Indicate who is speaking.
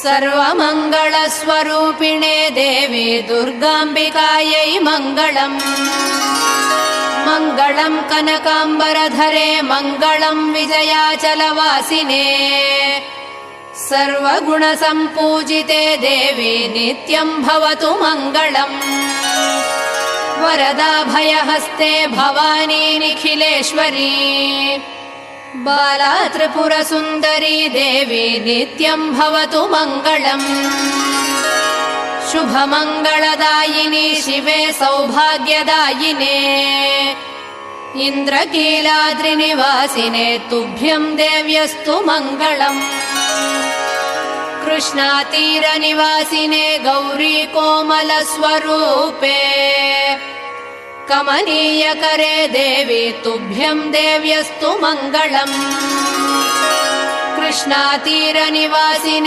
Speaker 1: सर्वमङ्गलस्वरूपिणे देवी दुर्गाम्बिकायै मङ्गलम्। मङ्गलम् कनकाम्बरधरे मङ्गलम् विजयाचलवासिने सर्वगुणसम्पूजिते देवी नित्यम् भवतु मङ्गलम्। वरदाभयहस्ते भवानी निखिलेश्वरी बाला त्रिपुरसुन्दरी देवी नित्यम् भवतु मङ्गलम्। शुभमङ्गलदायिनी शिवे सौभाग्यदायिने इन्द्रकीलाद्रिनिवासिने तुभ्यम् देव्यस्तु मङ्गलम्। कृष्णातीरनिवासिने गौरी कोमलस्वरूपे कमनीयकरे देवी तुभ्यम् देव्यस्तु मङ्गलम्। कृष्णातीरनिवासिने